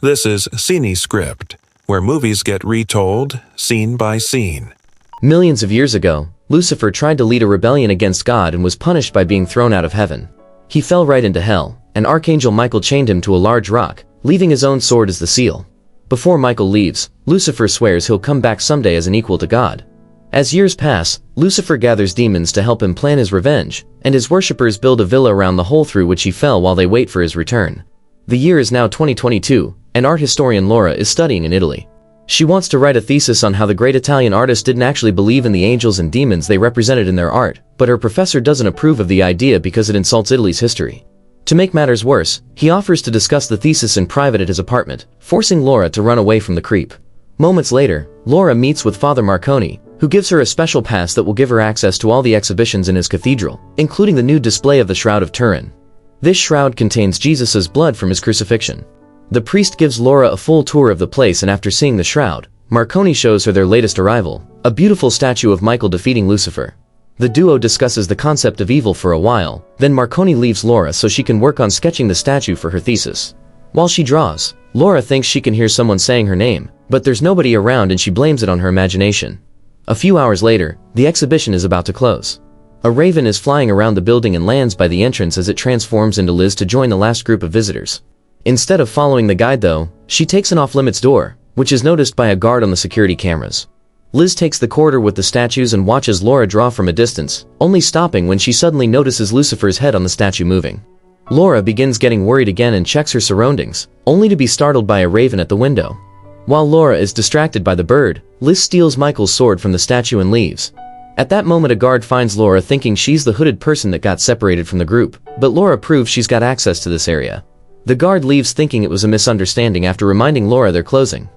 This is CineScript, where movies get retold, scene by scene. Millions of years ago, Lucifer tried to lead a rebellion against God and was punished by being thrown out of heaven. He fell right into hell, and Archangel Michael chained him to a large rock, leaving his own sword as the seal. Before Michael leaves, Lucifer swears he'll come back someday as an equal to God. As years pass, Lucifer gathers demons to help him plan his revenge, and his worshippers build a villa around the hole through which he fell while they wait for his return. The year is now 2022, and art historian Laura is studying in Italy. She wants to write a thesis on how the great Italian artists didn't actually believe in the angels and demons they represented in their art, but her professor doesn't approve of the idea because it insults Italy's history. To make matters worse, he offers to discuss the thesis in private at his apartment, forcing Laura to run away from the creep. Moments later, Laura meets with Father Marconi, who gives her a special pass that will give her access to all the exhibitions in his cathedral, including the new display of the Shroud of Turin. This shroud contains Jesus' blood from his crucifixion. The priest gives Laura a full tour of the place, and after seeing the shroud, Marconi shows her their latest arrival, a beautiful statue of Michael defeating Lucifer. The duo discusses the concept of evil for a while, then Marconi leaves Laura so she can work on sketching the statue for her thesis. While she draws, Laura thinks she can hear someone saying her name, but there's nobody around and she blames it on her imagination. A few hours later, the exhibition is about to close. A raven is flying around the building and lands by the entrance as it transforms into Liz to join the last group of visitors. Instead of following the guide though, she takes an off-limits door, which is noticed by a guard on the security cameras. Liz takes the corridor with the statues and watches Laura draw from a distance, only stopping when she suddenly notices Lucifer's head on the statue moving. Laura begins getting worried again and checks her surroundings, only to be startled by a raven at the window. While Laura is distracted by the bird, Liz steals Michael's sword from the statue and leaves. At that moment, a guard finds Laura thinking she's the hooded person that got separated from the group, but Laura proves she's got access to this area. The guard leaves thinking it was a misunderstanding after reminding Laura they're closing.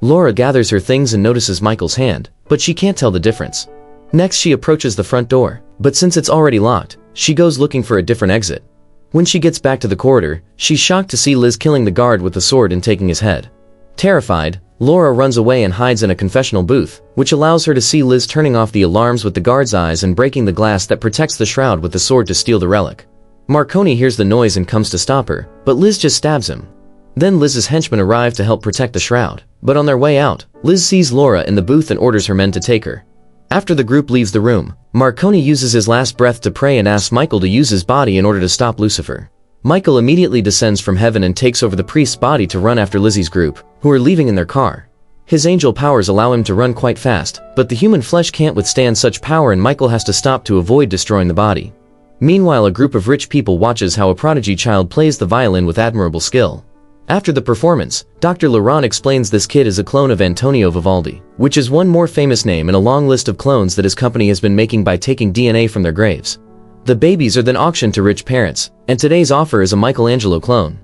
Laura gathers her things and notices Michael's hand, but she can't tell the difference. Next, she approaches the front door, but since it's already locked, she goes looking for a different exit. When she gets back to the corridor, she's shocked to see Liz killing the guard with the sword and taking his head. Terrified, Laura runs away and hides in a confessional booth, which allows her to see Liz turning off the alarms with the guard's eyes and breaking the glass that protects the shroud with the sword to steal the relic. Marconi hears the noise and comes to stop her, but Liz just stabs him. Then Liz's henchmen arrive to help protect the shroud, but on their way out, Liz sees Laura in the booth and orders her men to take her. After the group leaves the room, Marconi uses his last breath to pray and asks Michael to use his body in order to stop Lucifer. Michael immediately descends from heaven and takes over the priest's body to run after Lizzie's group, who are leaving in their car. His angel powers allow him to run quite fast, but the human flesh can't withstand such power and Michael has to stop to avoid destroying the body. Meanwhile, a group of rich people watches how a prodigy child plays the violin with admirable skill. After the performance, Dr. Laurent explains this kid is a clone of Antonio Vivaldi, which is one more famous name in a long list of clones that his company has been making by taking DNA from their graves. The babies are then auctioned to rich parents, and today's offer is a Michelangelo clone.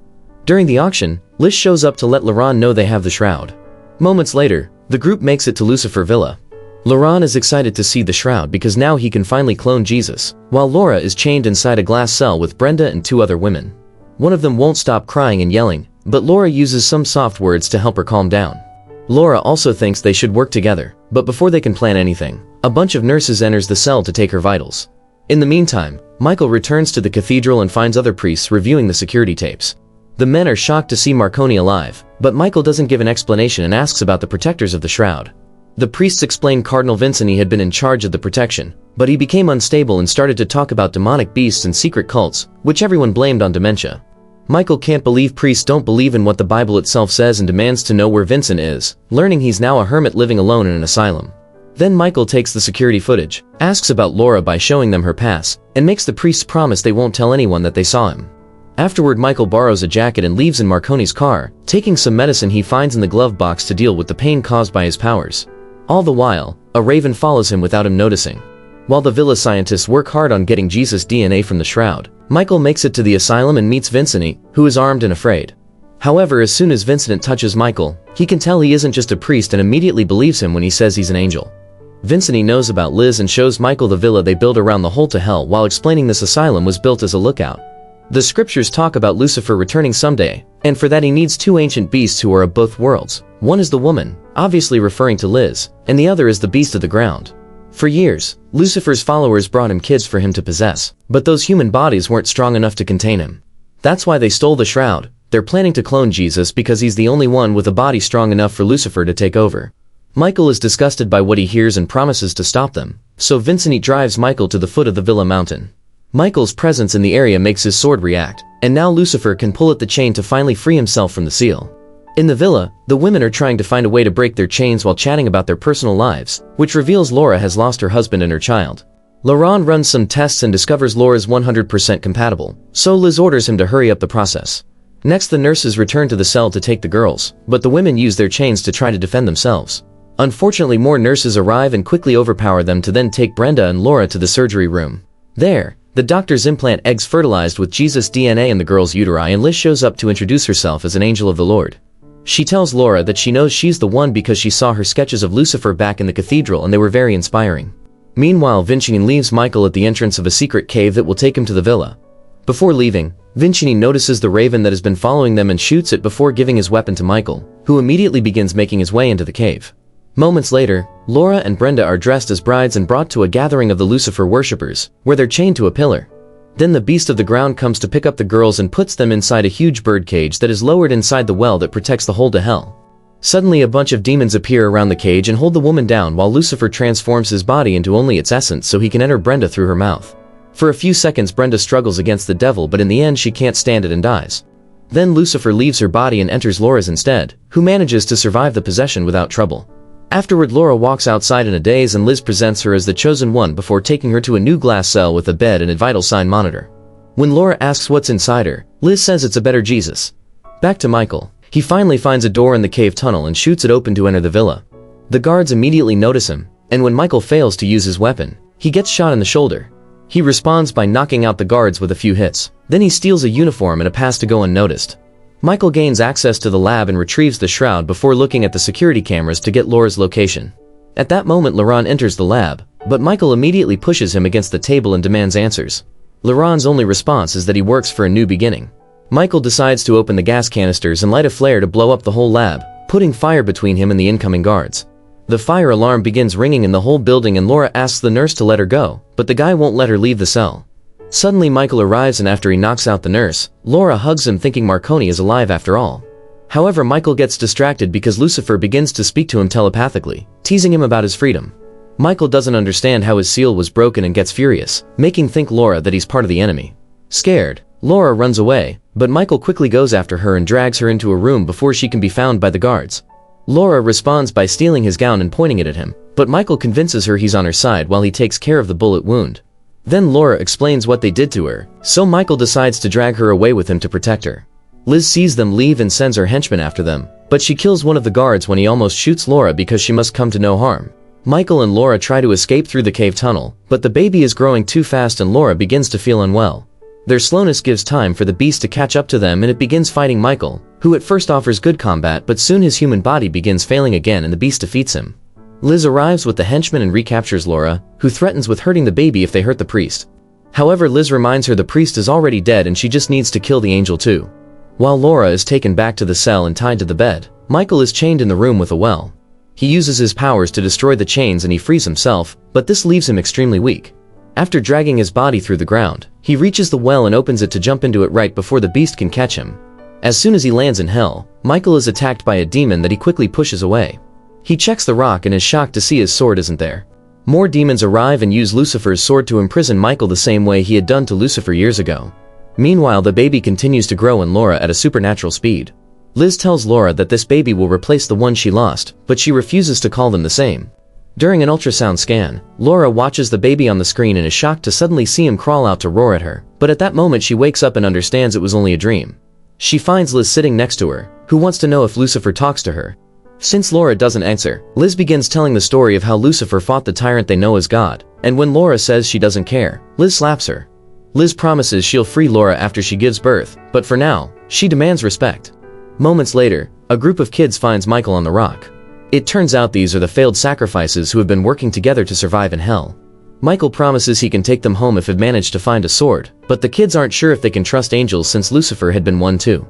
During the auction, Liz shows up to let Laurent know they have the shroud. Moments later, the group makes it to Lucifer Villa. Laurent is excited to see the shroud because now he can finally clone Jesus, while Laura is chained inside a glass cell with Brenda and two other women. One of them won't stop crying and yelling, but Laura uses some soft words to help her calm down. Laura also thinks they should work together, but before they can plan anything, a bunch of nurses enters the cell to take her vitals. In the meantime, Michael returns to the cathedral and finds other priests reviewing the security tapes. The men are shocked to see Marconi alive, but Michael doesn't give an explanation and asks about the protectors of the shroud. The priests explain Cardinal Vincent had been in charge of the protection, but he became unstable and started to talk about demonic beasts and secret cults, which everyone blamed on dementia. Michael can't believe priests don't believe in what the Bible itself says and demands to know where Vincent is, learning he's now a hermit living alone in an asylum. Then Michael takes the security footage, asks about Laura by showing them her pass, and makes the priests promise they won't tell anyone that they saw him. Afterward, Michael borrows a jacket and leaves in Marconi's car, taking some medicine he finds in the glove box to deal with the pain caused by his powers. All the while, a raven follows him without him noticing. While the villa scientists work hard on getting Jesus' DNA from the shroud, Michael makes it to the asylum and meets Vincent, who is armed and afraid. However, as soon as Vincent touches Michael, he can tell he isn't just a priest and immediately believes him when he says he's an angel. Vincent knows about Liz and shows Michael the villa they build around the hole to hell while explaining this asylum was built as a lookout. The scriptures talk about Lucifer returning someday, and for that he needs two ancient beasts who are of both worlds. One is the woman, obviously referring to Liz, and the other is the beast of the ground. For years, Lucifer's followers brought him kids for him to possess, but those human bodies weren't strong enough to contain him. That's why they stole the shroud, They're planning to clone Jesus because he's the only one with a body strong enough for Lucifer to take over. Michael is disgusted by what he hears and promises to stop them, so Vincent drives Michael to the foot of the villa mountain. Michael's presence in the area makes his sword react, and now Lucifer can pull at the chain to finally free himself from the seal. In the villa, the women are trying to find a way to break their chains while chatting about their personal lives, which reveals Laura has lost her husband and her child. Laurent runs some tests and discovers Laura's 100% compatible, so Liz orders him to hurry up the process. Next, the nurses return to the cell to take the girls, but the women use their chains to try to defend themselves. Unfortunately, more nurses arrive and quickly overpower them to then take Brenda and Laura to the surgery room. There, the doctors implant eggs fertilized with Jesus' DNA in the girls' uteri, and Liz shows up to introduce herself as an angel of the Lord. She tells Laura that she knows she's the one because she saw her sketches of Lucifer back in the cathedral and they were very inspiring. Meanwhile, Vincini leaves Michael at the entrance of a secret cave that will take him to the villa. Before leaving, Vincini notices the raven that has been following them and shoots it before giving his weapon to Michael, who immediately begins making his way into the cave. Moments later, Laura and Brenda are dressed as brides and brought to a gathering of the Lucifer worshippers, where they're chained to a pillar. Then the beast of the ground comes to pick up the girls and puts them inside a huge bird cage that is lowered inside the well that protects the hole to hell. Suddenly a bunch of demons appear around the cage and hold the woman down while Lucifer transforms his body into only its essence so he can enter Brenda through her mouth. For a few seconds Brenda struggles against the devil, but in the end she can't stand it and dies. Then Lucifer leaves her body and enters Laura's instead, who manages to survive the possession without trouble. Afterward, Laura walks outside in a daze and Liz presents her as the chosen one before taking her to a new glass cell with a bed and a vital sign monitor. When Laura asks what's inside her, Liz says it's a better Jesus. Back to Michael. He finally finds a door in the cave tunnel and shoots it open to enter the villa. The guards immediately notice him, and when Michael fails to use his weapon, he gets shot in the shoulder. He responds by knocking out the guards with a few hits. Then he steals a uniform and a pass to go unnoticed. Michael gains access to the lab and retrieves the shroud before looking at the security cameras to get Laura's location. At that moment, Laurent enters the lab, but Michael immediately pushes him against the table and demands answers. Laurent's only response is that he works for a new beginning. Michael decides to open the gas canisters and light a flare to blow up the whole lab, putting fire between him and the incoming guards. The fire alarm begins ringing in the whole building and Laura asks the nurse to let her go, but the guy won't let her leave the cell. Suddenly Michael arrives and after he knocks out the nurse, Laura hugs him thinking Marconi is alive after all. However, Michael gets distracted because Lucifer begins to speak to him telepathically, teasing him about his freedom. Michael doesn't understand how his seal was broken and gets furious, making think Laura that he's part of the enemy. Scared, Laura runs away, but Michael quickly goes after her and drags her into a room before she can be found by the guards. Laura responds by stealing his gown and pointing it at him, but Michael convinces her he's on her side while he takes care of the bullet wound. Then Laura explains what they did to her, so Michael decides to drag her away with him to protect her. Liz sees them leave and sends her henchmen after them, but she kills one of the guards when he almost shoots Laura because she must come to no harm. Michael and Laura try to escape through the cave tunnel, but the baby is growing too fast and Laura begins to feel unwell. Their slowness gives time for the beast to catch up to them and it begins fighting Michael, who at first offers good combat but soon his human body begins failing again and the beast defeats him. Liz arrives with the henchmen and recaptures Laura, who threatens with hurting the baby if they hurt the priest. However, Liz reminds her the priest is already dead and she just needs to kill the angel too. While Laura is taken back to the cell and tied to the bed, Michael is chained in the room with a well. He uses his powers to destroy the chains and he frees himself, but this leaves him extremely weak. After dragging his body through the ground, he reaches the well and opens it to jump into it right before the beast can catch him. As soon as he lands in hell, Michael is attacked by a demon that he quickly pushes away. He checks the rock and is shocked to see his sword isn't there. More demons arrive and use Lucifer's sword to imprison Michael the same way he had done to Lucifer years ago. Meanwhile, the baby continues to grow in Laura at a supernatural speed. Liz tells Laura that this baby will replace the one she lost, but she refuses to call them the same. During an ultrasound scan, Laura watches the baby on the screen and is shocked to suddenly see him crawl out to roar at her, but at that moment she wakes up and understands it was only a dream. She finds Liz sitting next to her, who wants to know if Lucifer talks to her. Since Laura doesn't answer, Liz begins telling the story of how Lucifer fought the tyrant they know as God, and when Laura says she doesn't care, Liz slaps her. Liz promises she'll free Laura after she gives birth, but for now, she demands respect. Moments later, a group of kids finds Michael on the rock. It turns out these are the failed sacrifices who have been working together to survive in hell. Michael promises he can take them home if they manage to find a sword, but the kids aren't sure if they can trust angels since Lucifer had been one too.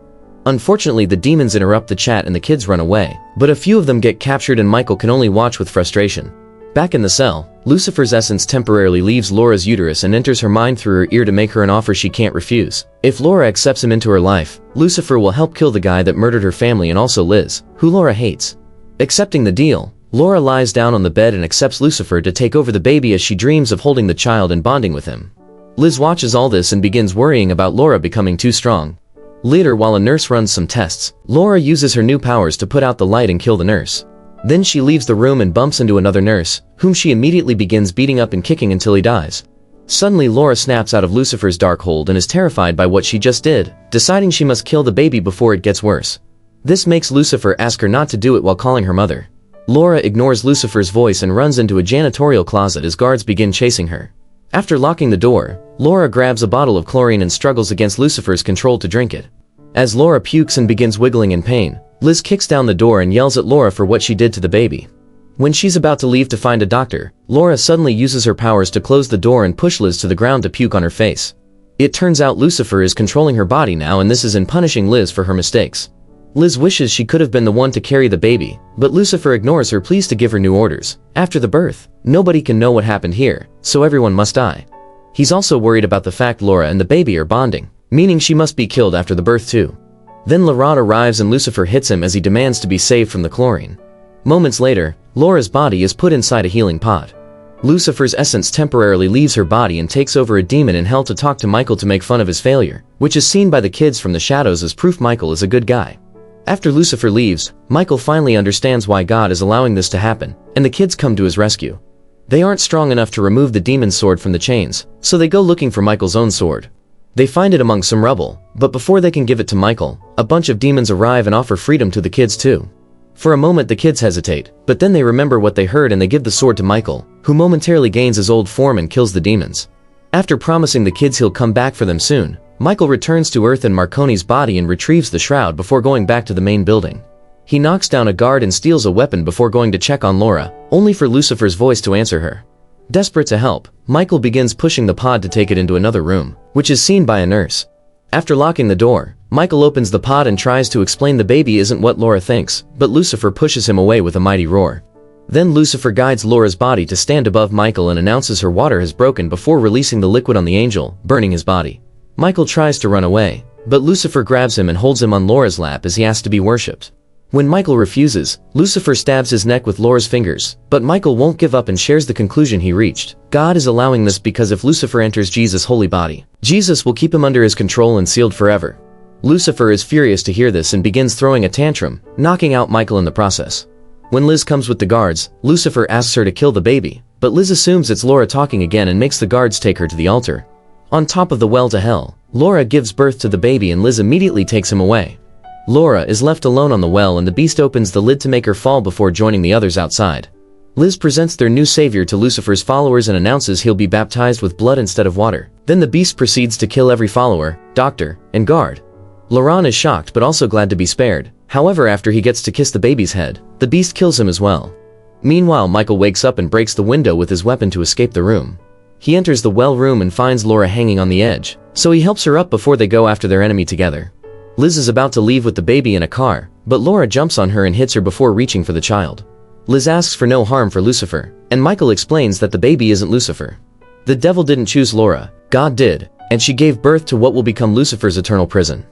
Unfortunately, the demons interrupt the chat and the kids run away, but a few of them get captured and Michael can only watch with frustration. Back in the cell, Lucifer's essence temporarily leaves Laura's uterus and enters her mind through her ear to make her an offer she can't refuse. If Laura accepts him into her life, Lucifer will help kill the guy that murdered her family and also Liz, who Laura hates. Accepting the deal, Laura lies down on the bed and accepts Lucifer to take over the baby as she dreams of holding the child and bonding with him. Liz watches all this and begins worrying about Laura becoming too strong. Later, while a nurse runs some tests, Laura uses her new powers to put out the light and kill the nurse. Then she leaves the room and bumps into another nurse, whom she immediately begins beating up and kicking until he dies. Suddenly Laura snaps out of Lucifer's dark hold and is terrified by what she just did, deciding she must kill the baby before it gets worse. This makes Lucifer ask her not to do it while calling her mother. Laura ignores Lucifer's voice and runs into a janitorial closet as guards begin chasing her. After locking the door, Laura grabs a bottle of chlorine and struggles against Lucifer's control to drink it. As Laura pukes and begins wiggling in pain, Liz kicks down the door and yells at Laura for what she did to the baby. When she's about to leave to find a doctor, Laura suddenly uses her powers to close the door and push Liz to the ground to puke on her face. It turns out Lucifer is controlling her body now, and this is in punishing Liz for her mistakes. Liz wishes she could have been the one to carry the baby, but Lucifer ignores her pleas to give her new orders. After the birth, nobody can know what happened here, so everyone must die. He's also worried about the fact Laura and the baby are bonding, meaning she must be killed after the birth too. Then Laurent arrives and Lucifer hits him as he demands to be saved from the chlorine. Moments later, Laura's body is put inside a healing pod. Lucifer's essence temporarily leaves her body and takes over a demon in hell to talk to Michael to make fun of his failure, which is seen by the kids from the shadows as proof Michael is a good guy. After Lucifer leaves, Michael finally understands why God is allowing this to happen, and the kids come to his rescue. They aren't strong enough to remove the demon's sword from the chains, so they go looking for Michael's own sword. They find it among some rubble, but before they can give it to Michael, a bunch of demons arrive and offer freedom to the kids too. For a moment the kids hesitate, but then they remember what they heard and they give the sword to Michael, who momentarily gains his old form and kills the demons. After promising the kids he'll come back for them soon, Michael returns to Earth in Marconi's body and retrieves the shroud before going back to the main building. He knocks down a guard and steals a weapon before going to check on Laura, only for Lucifer's voice to answer her. Desperate to help, Michael begins pushing the pod to take it into another room, which is seen by a nurse. After locking the door, Michael opens the pod and tries to explain the baby isn't what Laura thinks, but Lucifer pushes him away with a mighty roar. Then Lucifer guides Laura's body to stand above Michael and announces her water has broken before releasing the liquid on the angel, burning his body. Michael tries to run away, but Lucifer grabs him and holds him on Laura's lap as he asks to be worshipped. When Michael refuses, Lucifer stabs his neck with Laura's fingers, but Michael won't give up and shares the conclusion he reached. God is allowing this because if Lucifer enters Jesus' holy body, Jesus will keep him under his control and sealed forever. Lucifer is furious to hear this and begins throwing a tantrum, knocking out Michael in the process. When Liz comes with the guards, Lucifer asks her to kill the baby, but Liz assumes it's Laura talking again and makes the guards take her to the altar. On top of the well to hell, Laura gives birth to the baby and Liz immediately takes him away. Laura is left alone on the well and the beast opens the lid to make her fall before joining the others outside. Liz presents their new savior to Lucifer's followers and announces he'll be baptized with blood instead of water. Then the beast proceeds to kill every follower, doctor, and guard. Laurent is shocked but also glad to be spared. However, after he gets to kiss the baby's head, the beast kills him as well. Meanwhile, Michael wakes up and breaks the window with his weapon to escape the room. He enters the well room and finds Laura hanging on the edge, so he helps her up before they go after their enemy together. Liz is about to leave with the baby in a car, but Laura jumps on her and hits her before reaching for the child. Liz asks for no harm for Lucifer, and Michael explains that the baby isn't Lucifer. The devil didn't choose Laura, God did, and she gave birth to what will become Lucifer's eternal prison.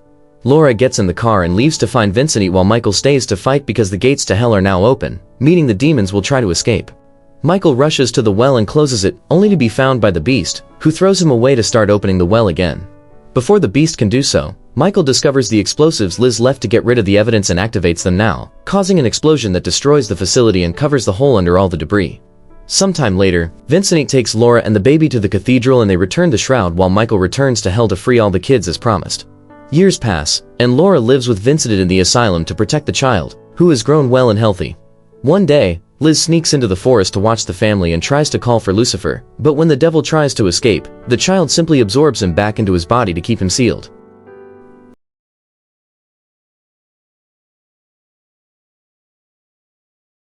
Laura gets in the car and leaves to find Vincent while Michael stays to fight because the gates to hell are now open, meaning the demons will try to escape. Michael rushes to the well and closes it, only to be found by the beast, who throws him away to start opening the well again. Before the beast can do so, Michael discovers the explosives Liz left to get rid of the evidence and activates them now, causing an explosion that destroys the facility and covers the hole under all the debris. Sometime later, Vincent takes Laura and the baby to the cathedral and they return the shroud while Michael returns to hell to free all the kids as promised. Years pass, and Laura lives with Vincent in the asylum to protect the child, who has grown well and healthy. One day, Liz sneaks into the forest to watch the family and tries to call for Lucifer, but when the devil tries to escape, the child simply absorbs him back into his body to keep him sealed.